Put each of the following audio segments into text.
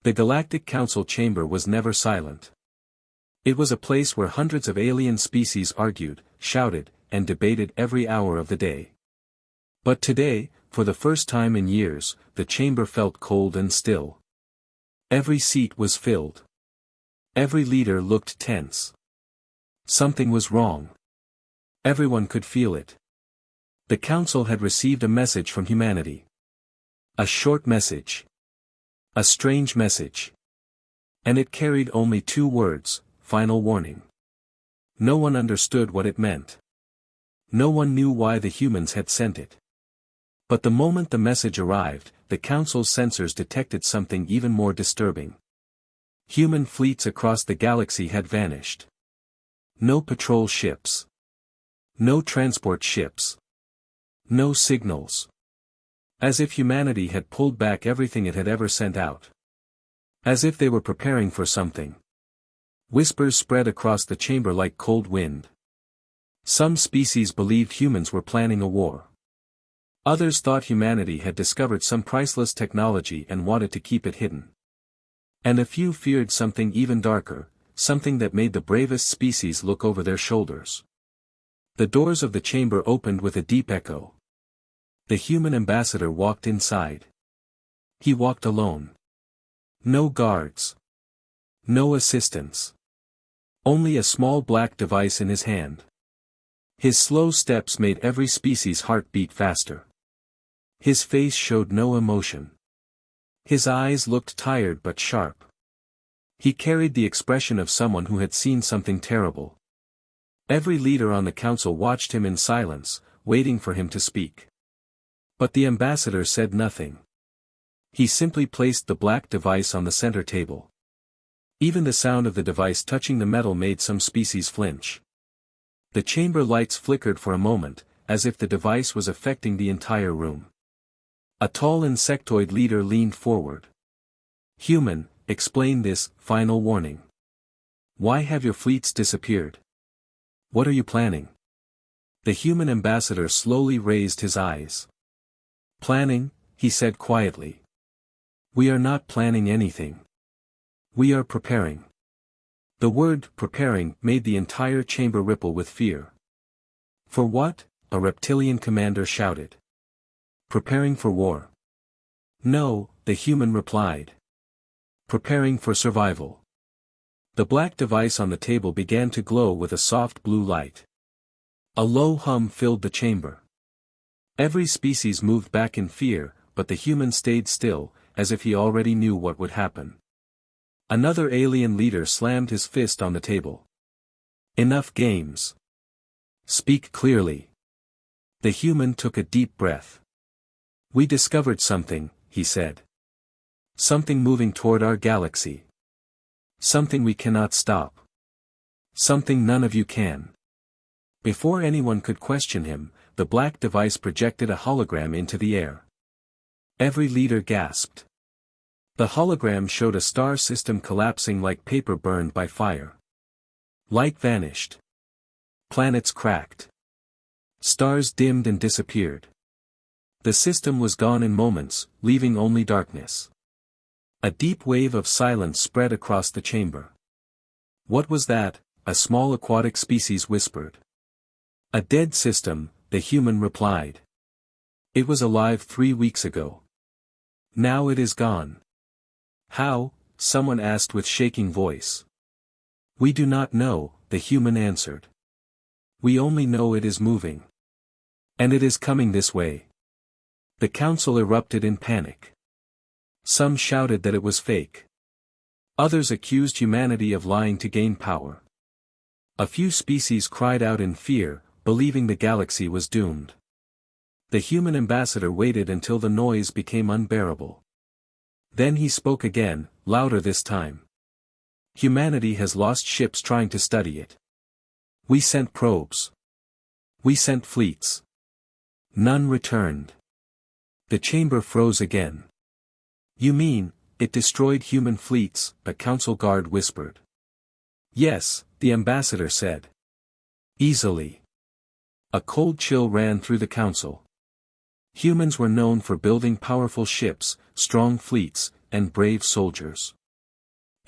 The Galactic Council chamber was never silent. It was a place where hundreds of alien species argued, shouted, and debated every hour of the day. But today, for the first time in years, the chamber felt cold and still. Every seat was filled. Every leader looked tense. Something was wrong. Everyone could feel it. The council had received a message from humanity. A short message. A strange message. And it carried only 2 words, final warning. No one understood what it meant. No one knew why the humans had sent it. But the moment the message arrived, the council's sensors detected something even more disturbing. Human fleets across the galaxy had vanished. No patrol ships. No transport ships. No signals. As if humanity had pulled back everything it had ever sent out. As if they were preparing for something. Whispers spread across the chamber like cold wind. Some species believed humans were planning a war. Others thought humanity had discovered some priceless technology and wanted to keep it hidden. And a few feared something even darker, something that made the bravest species look over their shoulders. The doors of the chamber opened with a deep echo. The human ambassador walked inside. He walked alone. No guards. No assistants. Only a small black device in his hand. His slow steps made every species' heart beat faster. His face showed no emotion. His eyes looked tired but sharp. He carried the expression of someone who had seen something terrible. Every leader on the council watched him in silence, waiting for him to speak. But the ambassador said nothing. He simply placed the black device on the center table. Even the sound of the device touching the metal made some species flinch. The chamber lights flickered for a moment, as if the device was affecting the entire room. A tall insectoid leader leaned forward. "Human, explain this final warning. Why have your fleets disappeared? What are you planning?" The human ambassador slowly raised his eyes. "Planning," he said quietly. "We are not planning anything. We are preparing." The word preparing made the entire chamber ripple with fear. "For what?" a reptilian commander shouted. "Preparing for war." "No," the human replied. "Preparing for survival." The black device on the table began to glow with a soft blue light. A low hum filled the chamber. Every species moved back in fear, but the human stayed still, as if he already knew what would happen. Another alien leader slammed his fist on the table. "Enough games. Speak clearly." The human took a deep breath. "We discovered something," he said. "Something moving toward our galaxy. Something we cannot stop. Something none of you can." Before anyone could question him, the black device projected a hologram into the air. Every leader gasped. The hologram showed a star system collapsing like paper burned by fire. Light vanished. Planets cracked. Stars dimmed and disappeared. The system was gone in moments, leaving only darkness. A deep wave of silence spread across the chamber. "What was that?" a small aquatic species whispered. "A dead system," the human replied. "It was alive 3 weeks ago. Now it is gone." "How?" someone asked with shaking voice. "We do not know," the human answered. "We only know it is moving. And it is coming this way." The council erupted in panic. Some shouted that it was fake. Others accused humanity of lying to gain power. A few species cried out in fear, believing the galaxy was doomed. The human ambassador waited until the noise became unbearable. Then he spoke again, louder this time. "Humanity has lost ships trying to study it. We sent probes. We sent fleets. None returned." The chamber froze again. "You mean, it destroyed human fleets?" a council guard whispered. "Yes," the ambassador said. "Easily." A cold chill ran through the council. Humans were known for building powerful ships, strong fleets, and brave soldiers.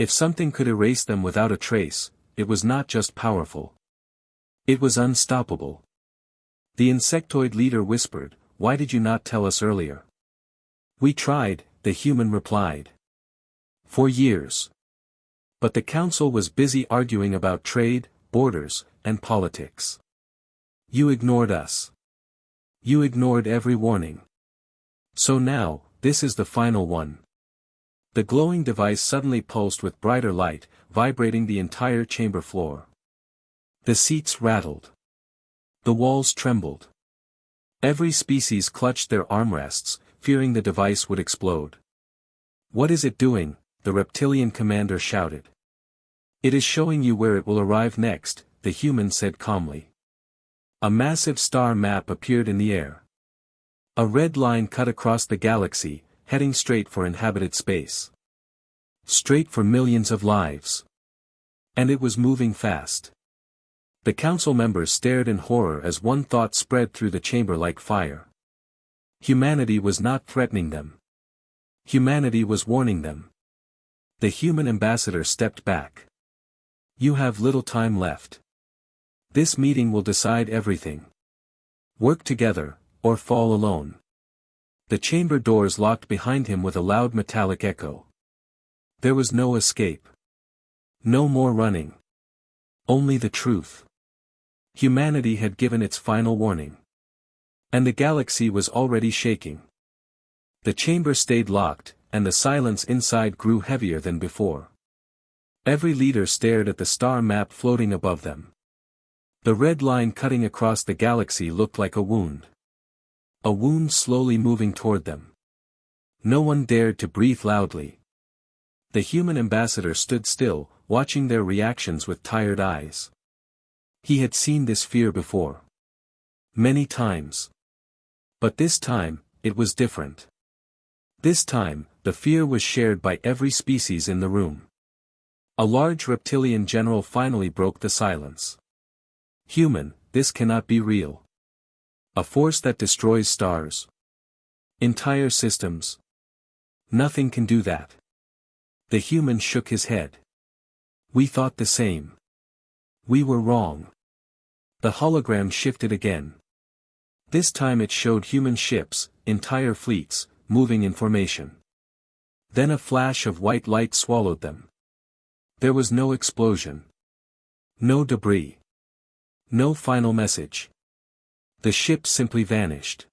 If something could erase them without a trace, it was not just powerful. It was unstoppable. The insectoid leader whispered, "Why did you not tell us earlier?" "We tried," the human replied. "For years. But the council was busy arguing about trade, borders, and politics. You ignored us. You ignored every warning. So now, this is the final one." The glowing device suddenly pulsed with brighter light, vibrating the entire chamber floor. The seats rattled. The walls trembled. Every species clutched their armrests, fearing the device would explode. "What is it doing?" the reptilian commander shouted. "It is showing you where it will arrive next," the human said calmly. A massive star map appeared in the air. A red line cut across the galaxy, heading straight for inhabited space. Straight for millions of lives. And it was moving fast. The council members stared in horror as one thought spread through the chamber like fire. Humanity was not threatening them. Humanity was warning them. The human ambassador stepped back. "You have little time left. This meeting will decide everything. Work together, or fall alone." The chamber doors locked behind him with a loud metallic echo. There was no escape. No more running. Only the truth. Humanity had given its final warning. And the galaxy was already shaking. The chamber stayed locked, and the silence inside grew heavier than before. Every leader stared at the star map floating above them. The red line cutting across the galaxy looked like a wound. A wound slowly moving toward them. No one dared to breathe loudly. The human ambassador stood still, watching their reactions with tired eyes. He had seen this fear before. Many times. But this time, it was different. This time, the fear was shared by every species in the room. A large reptilian general finally broke the silence. "Human, this cannot be real. A force that destroys stars. Entire systems. Nothing can do that." The human shook his head. "We thought the same. We were wrong." The hologram shifted again. This time it showed human ships, entire fleets, moving in formation. Then a flash of white light swallowed them. There was no explosion. No debris. No final message. The ship simply vanished.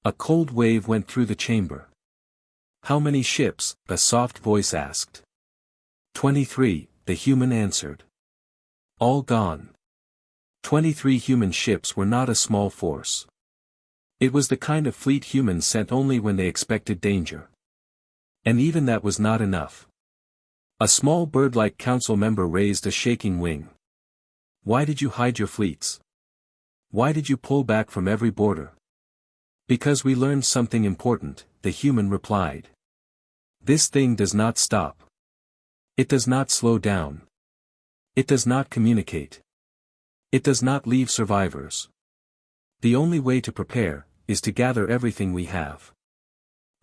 A cold wave went through the chamber. "How many ships?" a soft voice asked. 23, the human answered. "All gone." 23 human ships were not a small force. It was the kind of fleet humans sent only when they expected danger. And even that was not enough. A small bird-like council member raised a shaking wing. "Why did you hide your fleets? Why did you pull back from every border?" "Because we learned something important," the human replied. "This thing does not stop. It does not slow down. It does not communicate. It does not leave survivors. The only way to prepare, is to gather everything we have."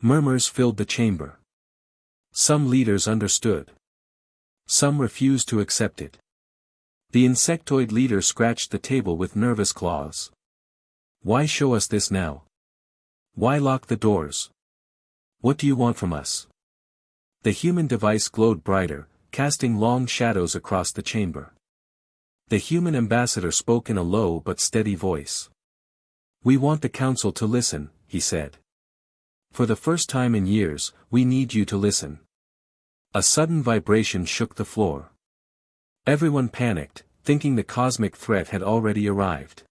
Murmurs filled the chamber. Some leaders understood. Some refused to accept it. The insectoid leader scratched the table with nervous claws. "Why show us this now? Why lock the doors? What do you want from us?" The human device glowed brighter, casting long shadows across the chamber. The human ambassador spoke in a low but steady voice. "We want the council to listen," he said. "For the first time in years, we need you to listen." A sudden vibration shook the floor. Everyone panicked, thinking the cosmic threat had already arrived.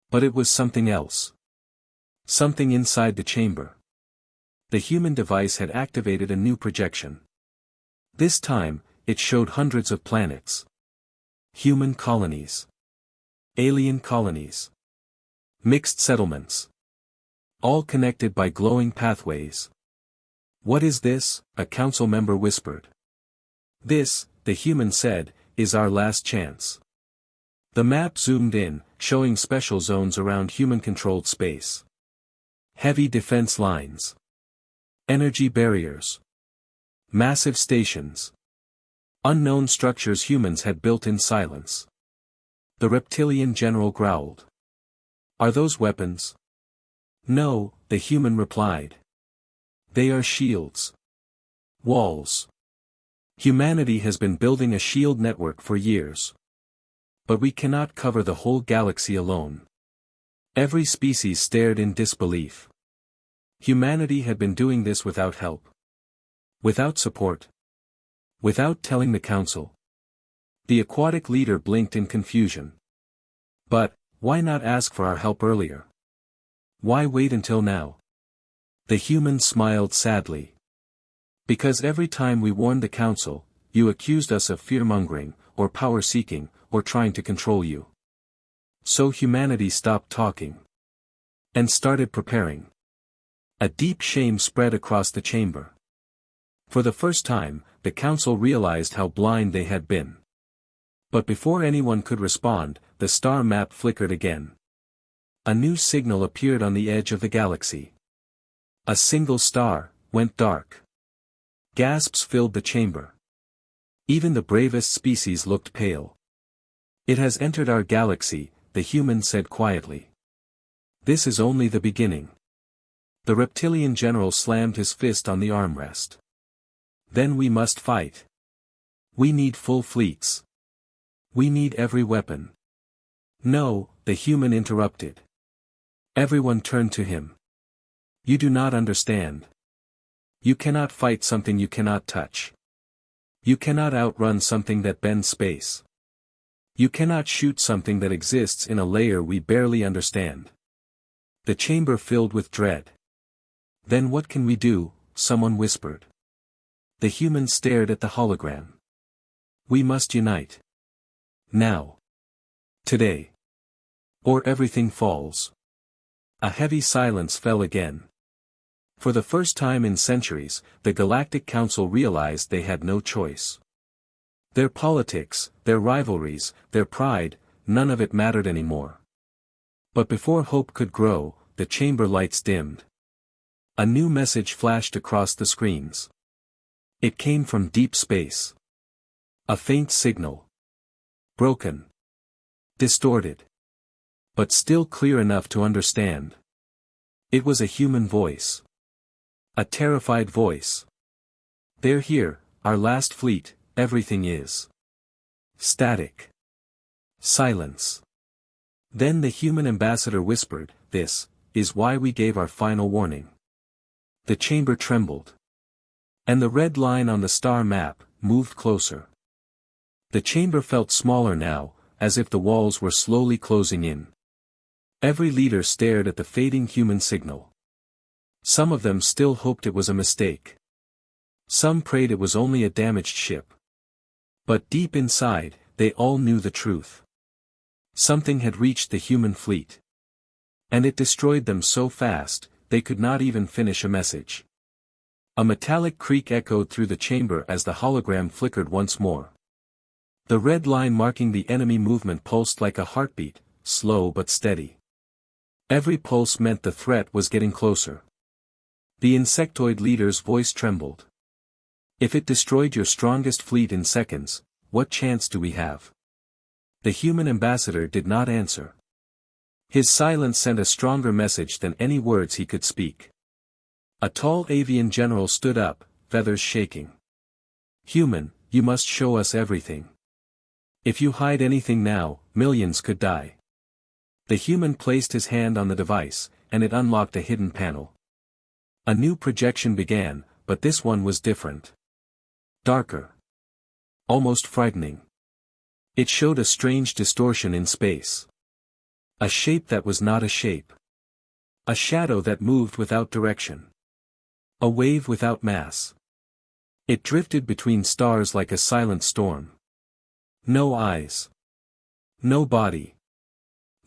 But it was something else. Something inside the chamber. The human device had activated a new projection. This time, it showed hundreds of planets. Human colonies. Alien colonies. Mixed settlements. All connected by glowing pathways. "What is this?" a council member whispered. "This," the human said, "is our last chance." The map zoomed in, showing special zones around human-controlled space. Heavy defense lines. Energy barriers. Massive stations. Unknown structures humans had built in silence. The reptilian general growled. Are those weapons? No, the human replied. They are shields. Walls. Humanity has been building a shield network for years. But we cannot cover the whole galaxy alone. Every species stared in disbelief. Humanity had been doing this without help. Without support. Without telling the council. The aquatic leader blinked in confusion. But, why not ask for our help earlier? Why wait until now? The human smiled sadly. Because every time we warned the council, you accused us of fear-mongering, or power-seeking, or trying to control you. So humanity stopped talking. And started preparing. A deep shame spread across the chamber. For the first time, the council realized how blind they had been. But before anyone could respond, the star map flickered again. A new signal appeared on the edge of the galaxy. A single star went dark. Gasps filled the chamber. Even the bravest species looked pale. It has entered our galaxy, the human said quietly. This is only the beginning. The reptilian general slammed his fist on the armrest. Then we must fight. We need full fleets. We need every weapon. No, the human interrupted. Everyone turned to him. You do not understand. You cannot fight something you cannot touch. You cannot outrun something that bends space. You cannot shoot something that exists in a layer we barely understand. The chamber filled with dread. Then what can we do? Someone whispered. The human stared at the hologram. We must unite. Now. Today. Or everything falls. A heavy silence fell again. For the first time in centuries, the Galactic Council realized they had no choice. Their politics, their rivalries, their pride, none of it mattered anymore. But before hope could grow, the chamber lights dimmed. A new message flashed across the screens. It came from deep space. A faint signal. Broken. Distorted. But still clear enough to understand. It was a human voice. A terrified voice. They're here, our last fleet, everything is static. Silence. Then the human ambassador whispered, this is why we gave our final warning. The chamber trembled. And the red line on the star map moved closer. The chamber felt smaller now, as if the walls were slowly closing in. Every leader stared at the fading human signal. Some of them still hoped it was a mistake. Some prayed it was only a damaged ship. But deep inside, they all knew the truth. Something had reached the human fleet. And it destroyed them so fast, they could not even finish a message. A metallic creak echoed through the chamber as the hologram flickered once more. The red line marking the enemy movement pulsed like a heartbeat, slow but steady. Every pulse meant the threat was getting closer. The insectoid leader's voice trembled. If it destroyed your strongest fleet in seconds, what chance do we have? The human ambassador did not answer. His silence sent a stronger message than any words he could speak. A tall avian general stood up, feathers shaking. Human, you must show us everything. If you hide anything now, millions could die. The human placed his hand on the device, and it unlocked a hidden panel. A new projection began, but this one was different. Darker. Almost frightening. It showed a strange distortion in space. A shape that was not a shape. A shadow that moved without direction. A wave without mass. It drifted between stars like a silent storm. No eyes. No body.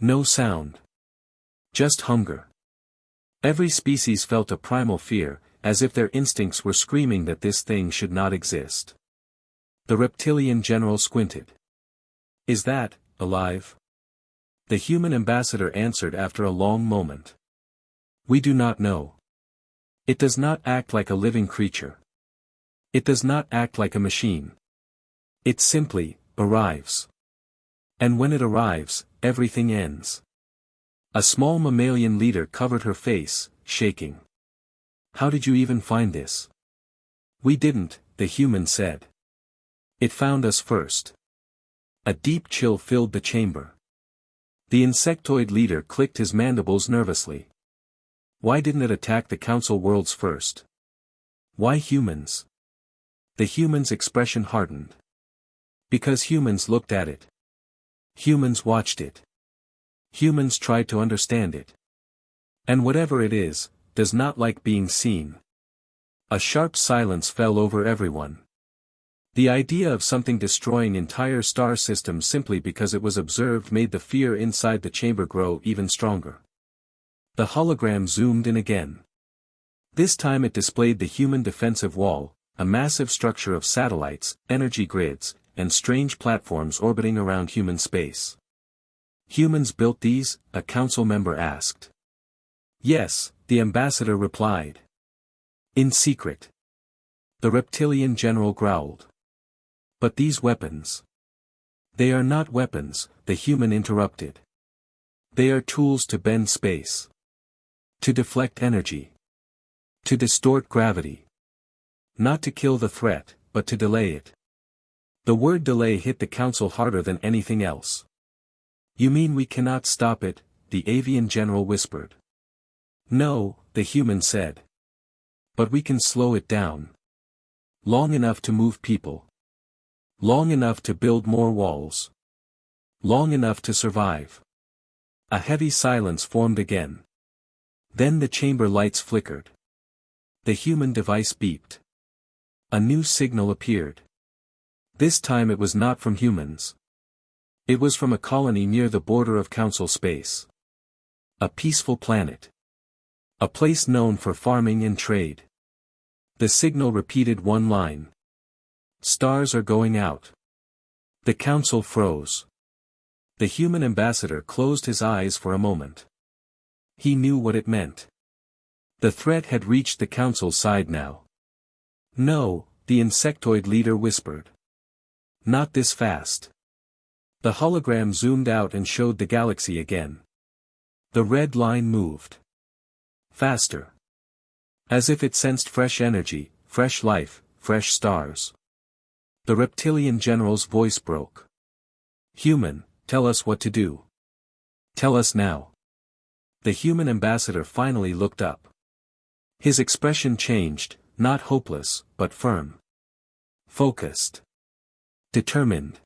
No sound. Just hunger. Every species felt a primal fear, as if their instincts were screaming that this thing should not exist. The reptilian general squinted. Is that, alive? The human ambassador answered after a long moment. We do not know. It does not act like a living creature. It does not act like a machine. It simply arrives. And when it arrives, everything ends. A small mammalian leader covered her face, shaking. How did you even find this? We didn't, the human said. It found us first. A deep chill filled the chamber. The insectoid leader clicked his mandibles nervously. Why didn't it attack the council worlds first? Why humans? The human's expression hardened. Because humans looked at it. Humans watched it. Humans tried to understand it. And whatever it is, does not like being seen. A sharp silence fell over everyone. The idea of something destroying entire star systems simply because it was observed made the fear inside the chamber grow even stronger. The hologram zoomed in again. This time it displayed the human defensive wall, a massive structure of satellites, energy grids, and strange platforms orbiting around human space. Humans built these? A council member asked. Yes, the ambassador replied. In secret. The reptilian general growled. But these weapons. They are not weapons, the human interrupted. They are tools to bend space. To deflect energy. To distort gravity. Not to kill the threat, but to delay it. The word delay hit the council harder than anything else. You mean we cannot stop it? The avian general whispered. No, the human said. But we can slow it down. Long enough to move people. Long enough to build more walls. Long enough to survive. A heavy silence formed again. Then the chamber lights flickered. The human device beeped. A new signal appeared. This time it was not from humans. It was from a colony near the border of council space. A peaceful planet. A place known for farming and trade. The signal repeated one line. Stars are going out. The council froze. The human ambassador closed his eyes for a moment. He knew what it meant. The threat had reached the council side now. No, the insectoid leader whispered. Not this fast. The hologram zoomed out and showed the galaxy again. The red line moved. Faster. As if it sensed fresh energy, fresh life, fresh stars. The reptilian general's voice broke. Human, tell us what to do. Tell us now. The human ambassador finally looked up. His expression changed, not hopeless, but firm. Focused. Determined.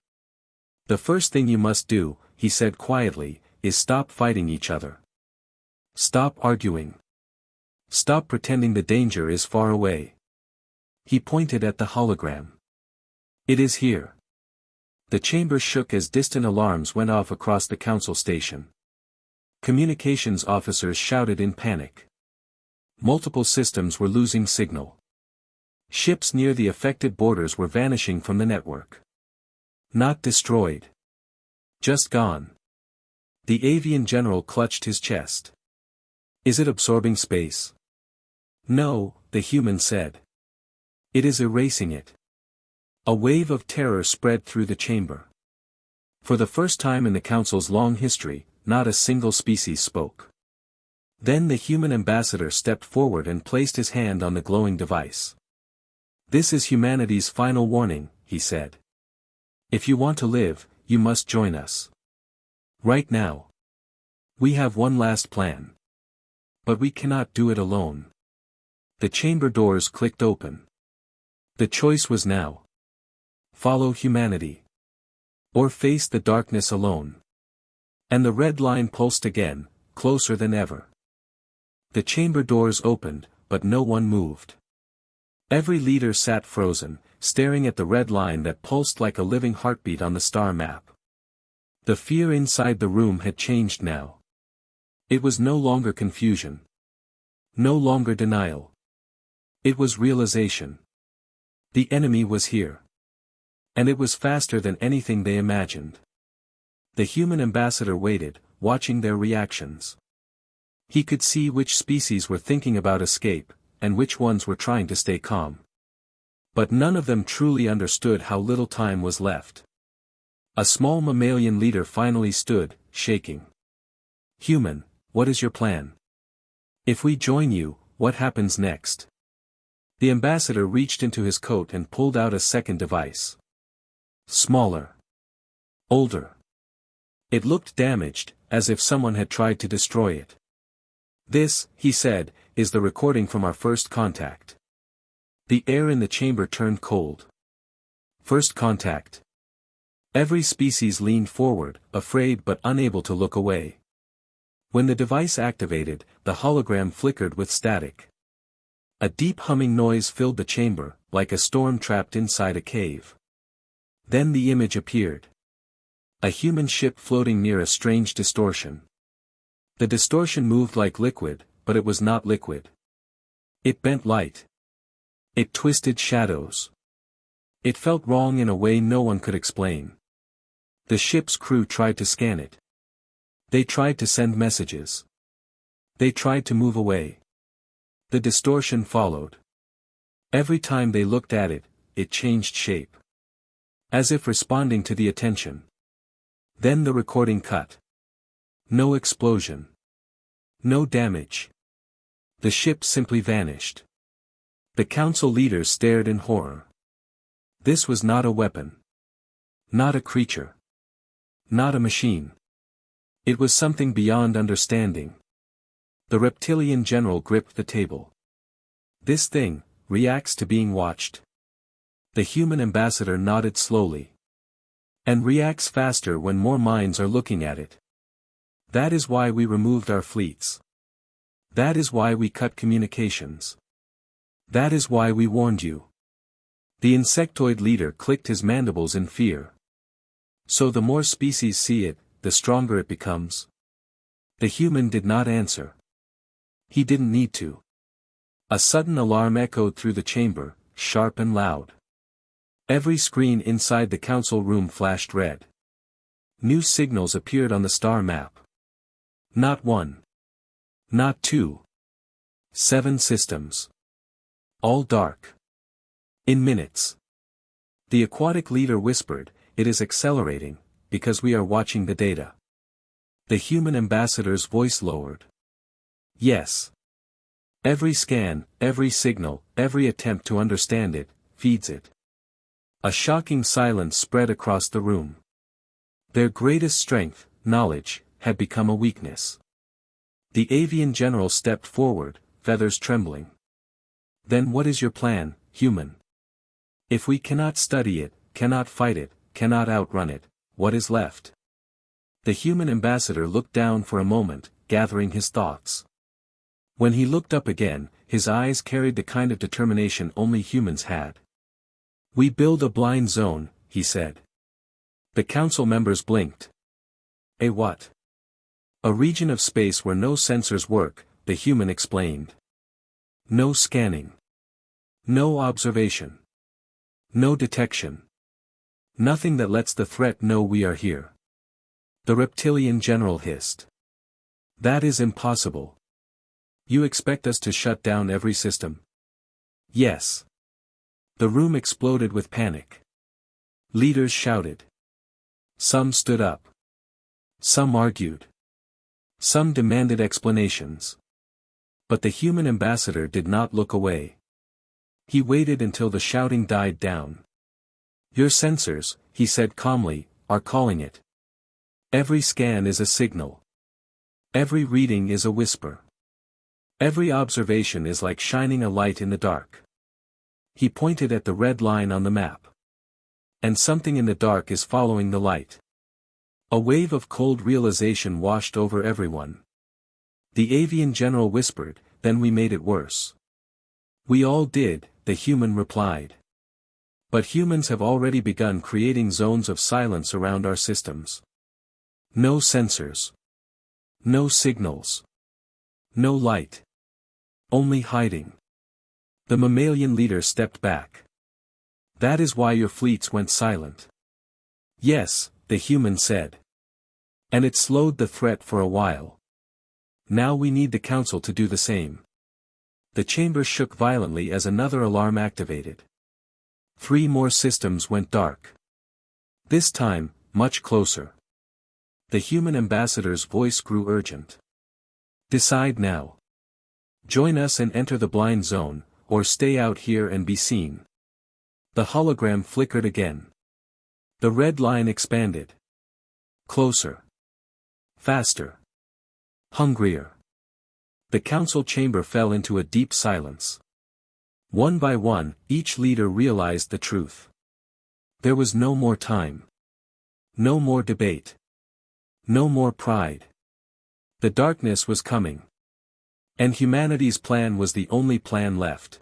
The first thing you must do, he said quietly, is stop fighting each other. Stop arguing. Stop pretending the danger is far away. He pointed at the hologram. It is here. The chamber shook as distant alarms went off across the council station. Communications officers shouted in panic. Multiple systems were losing signal. Ships near the affected borders were vanishing from the network. Not destroyed. Just gone. The avian general clutched his chest. Is it absorbing space? No, the human said. It is erasing it. A wave of terror spread through the chamber. For the first time in the council's long history, not a single species spoke. Then the human ambassador stepped forward and placed his hand on the glowing device. This is humanity's final warning, he said. If you want to live, you must join us. Right now. We have one last plan. But we cannot do it alone. The chamber doors clicked open. The choice was now. Follow humanity. Or face the darkness alone. And the red line pulsed again, closer than ever. The chamber doors opened, but no one moved. Every leader sat frozen, staring at the red line that pulsed like a living heartbeat on the star map. The fear inside the room had changed now. It was no longer confusion. No longer denial. It was realization. The enemy was here. And it was faster than anything they imagined. The human ambassador waited, watching their reactions. He could see which species were thinking about escape, and which ones were trying to stay calm. But none of them truly understood how little time was left. A small mammalian leader finally stood, shaking. "Human, what is your plan? If we join you, what happens next?" The ambassador reached into his coat and pulled out a second device. Smaller. Older. It looked damaged, as if someone had tried to destroy it. "This," he said, "is the recording from our first contact." The air in the chamber turned cold. First contact. Every species leaned forward, afraid but unable to look away. When the device activated, the hologram flickered with static. A deep humming noise filled the chamber, like a storm trapped inside a cave. Then the image appeared. A human ship floating near a strange distortion. The distortion moved like liquid, but it was not liquid. It bent light. It twisted shadows. It felt wrong in a way no one could explain. The ship's crew tried to scan it. They tried to send messages. They tried to move away. The distortion followed. Every time they looked at it, it changed shape. As if responding to the attention. Then the recording cut. No explosion. No damage. The ship simply vanished. The council leaders stared in horror. This was not a weapon. Not a creature. Not a machine. It was something beyond understanding. The reptilian general gripped the table. "This thing reacts to being watched." The human ambassador nodded slowly. "And reacts faster when more minds are looking at it. That is why we removed our fleets. That is why we cut communications. That is why we warned you." The insectoid leader clicked his mandibles in fear. "So the more species see it, the stronger it becomes?" The human did not answer. He didn't need to. A sudden alarm echoed through the chamber, sharp and loud. Every screen inside the council room flashed red. New signals appeared on the star map. Not one. Not two. 7 systems. All dark. In minutes. The aquatic leader whispered, "It is accelerating, because we are watching the data." The human ambassador's voice lowered. "Yes. Every scan, every signal, every attempt to understand it, feeds it." A shocking silence spread across the room. Their greatest strength, knowledge, had become a weakness. The avian general stepped forward, feathers trembling. "Then what is your plan, human? If we cannot study it, cannot fight it, cannot outrun it, what is left?" The human ambassador looked down for a moment, gathering his thoughts. When he looked up again, his eyes carried the kind of determination only humans had. "We build a blind zone," he said. The council members blinked. "A what?" "A region of space where no sensors work," the human explained. "No scanning. No observation. No detection. Nothing that lets the threat know we are here." The reptilian general hissed. "That is impossible. You expect us to shut down every system?" "Yes." The room exploded with panic. Leaders shouted. Some stood up. Some argued. Some demanded explanations. But the human ambassador did not look away. He waited until the shouting died down. "Your sensors," he said calmly, "are calling it. Every scan is a signal. Every reading is a whisper. Every observation is like shining a light in the dark." He pointed at the red line on the map. "And something in the dark is following the light." A wave of cold realization washed over everyone. The avian general whispered, "Then we made it worse." "We all did," the human replied. "But humans have already begun creating zones of silence around our systems. No sensors. No signals. No light. Only hiding." The mammalian leader stepped back. "That is why your fleets went silent." "Yes," the human said. "And it slowed the threat for a while. Now we need the council to do the same." The chamber shook violently as another alarm activated. 3 more systems went dark. This time, much closer. The human ambassador's voice grew urgent. Decide now. Join us and enter the blind zone, or stay out here and be seen. The hologram flickered again. The red line expanded. Closer. Faster. Hungrier. The council chamber fell into a deep silence. One by one, each leader realized the truth. There was no more time. No more debate. No more pride. The darkness was coming. And humanity's plan was the only plan left.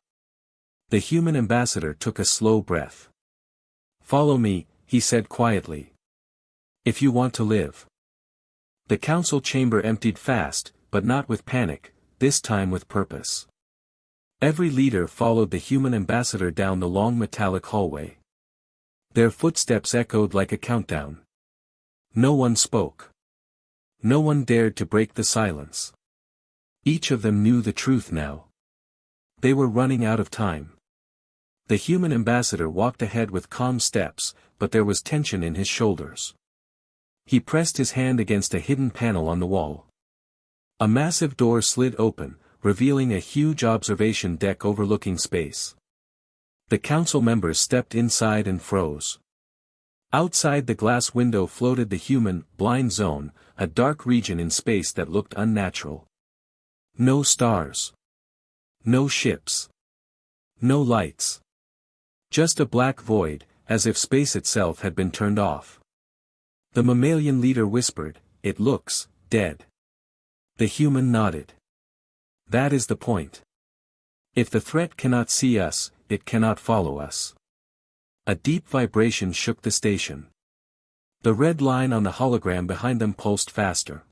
The human ambassador took a slow breath. Follow me, he said quietly. If you want to live. The council chamber emptied fast, but not with panic, this time with purpose. Every leader followed the human ambassador down the long metallic hallway. Their footsteps echoed like a countdown. No one spoke. No one dared to break the silence. Each of them knew the truth now. They were running out of time. The human ambassador walked ahead with calm steps, but there was tension in his shoulders. He pressed his hand against a hidden panel on the wall. A massive door slid open, revealing a huge observation deck overlooking space. The council members stepped inside and froze. Outside the glass window floated the human, blind zone, a dark region in space that looked unnatural. No stars. No ships. No lights. Just a black void, as if space itself had been turned off. The mammalian leader whispered, "It looks dead." The human nodded. That is the point. If the threat cannot see us, it cannot follow us. A deep vibration shook the station. The red line on the hologram behind them pulsed faster.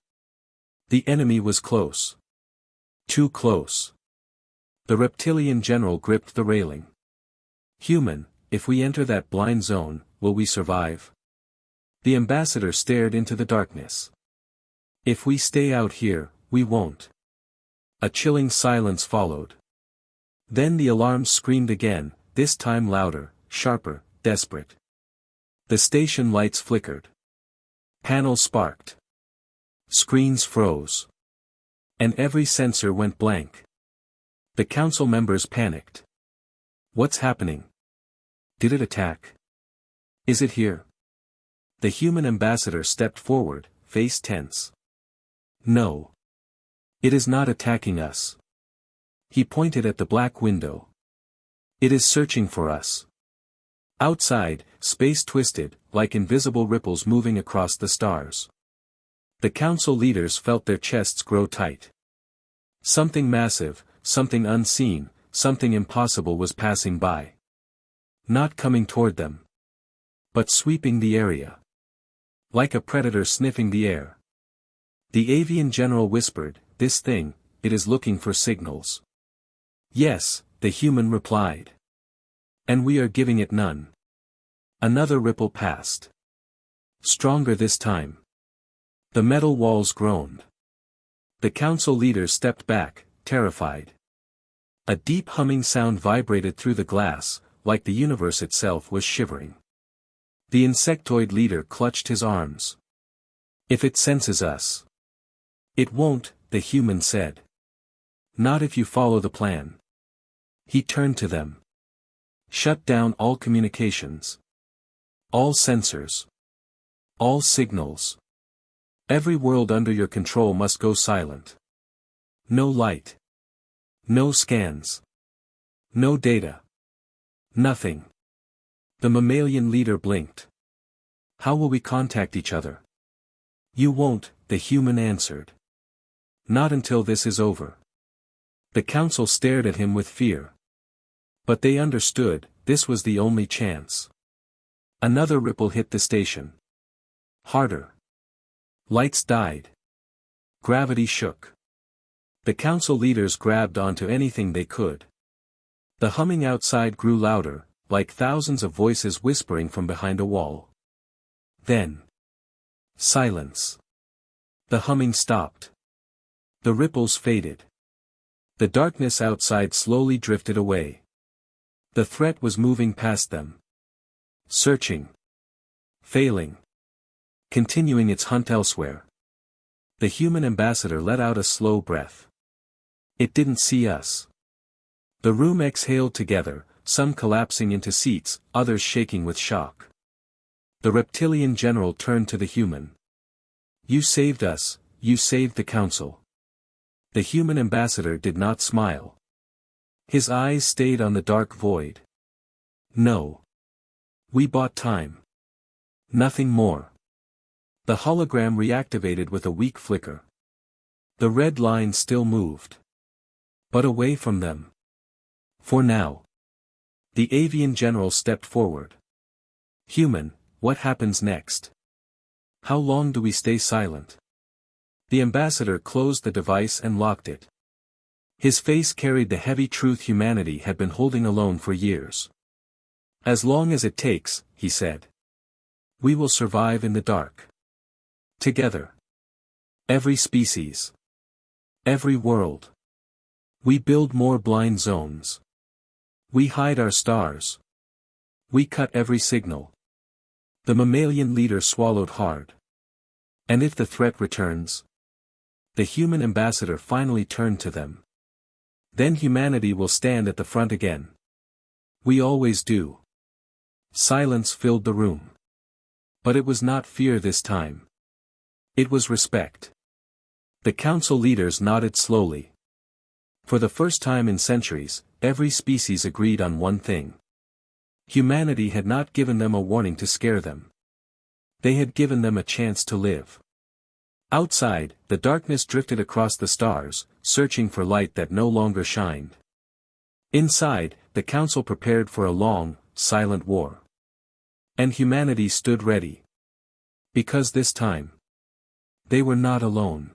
The enemy was close. Too close. The reptilian general gripped the railing. Human, if we enter that blind zone, will we survive? The ambassador stared into the darkness. If we stay out here, we won't. A chilling silence followed. Then the alarms screamed again, this time louder, sharper, desperate. The station lights flickered. Panels sparked. Screens froze. And every sensor went blank. The council members panicked. What's happening? Did it attack? Is it here? The human ambassador stepped forward, face tense. No. It is not attacking us. He pointed at the black window. It is searching for us. Outside, space twisted, like invisible ripples moving across the stars. The council leaders felt their chests grow tight. Something massive, something unseen, something impossible was passing by. Not coming toward them. But sweeping the area. Like a predator sniffing the air. The avian general whispered, "This thing, it is looking for signals." "Yes," the human replied. "And we are giving it none." Another ripple passed. Stronger this time. The metal walls groaned. The council leaders stepped back, terrified. A deep humming sound vibrated through the glass, like the universe itself was shivering. The insectoid leader clutched his arms. "If it senses us." "It won't," the human said. "Not if you follow the plan." He turned to them. "Shut down all communications. All sensors. All signals. Every world under your control must go silent. No light. No scans. No data. Nothing." The mammalian leader blinked. "How will we contact each other?" "You won't," the human answered. "Not until this is over." The council stared at him with fear. But they understood, this was the only chance. Another ripple hit the station. Harder. Lights died. Gravity shook. The council leaders grabbed onto anything they could. The humming outside grew louder, like thousands of voices whispering from behind a wall. Then. Silence. The humming stopped. The ripples faded. The darkness outside slowly drifted away. The threat was moving past them. Searching. Failing. Continuing its hunt elsewhere. The human ambassador let out a slow breath. It didn't see us. The room exhaled together, some collapsing into seats, others shaking with shock. The reptilian general turned to the human. You saved us, you saved the council. The human ambassador did not smile. His eyes stayed on the dark void. No. We bought time. Nothing more. The hologram reactivated with a weak flicker. The red line still moved. But away from them. For now. The avian general stepped forward. Human, what happens next? How long do we stay silent? The ambassador closed the device and locked it. His face carried the heavy truth humanity had been holding alone for years. As long as it takes, he said. We will survive in the dark. Together. Every species. Every world. We build more blind zones. We hide our stars. We cut every signal. The mammalian leader swallowed hard. And if the threat returns? The human ambassador finally turned to them. Then humanity will stand at the front again. We always do. Silence filled the room. But it was not fear this time. It was respect. The council leaders nodded slowly. For the first time in centuries, every species agreed on one thing. Humanity had not given them a warning to scare them. They had given them a chance to live. Outside, the darkness drifted across the stars, searching for light that no longer shined. Inside, the council prepared for a long, silent war. And humanity stood ready. Because this time, they were not alone.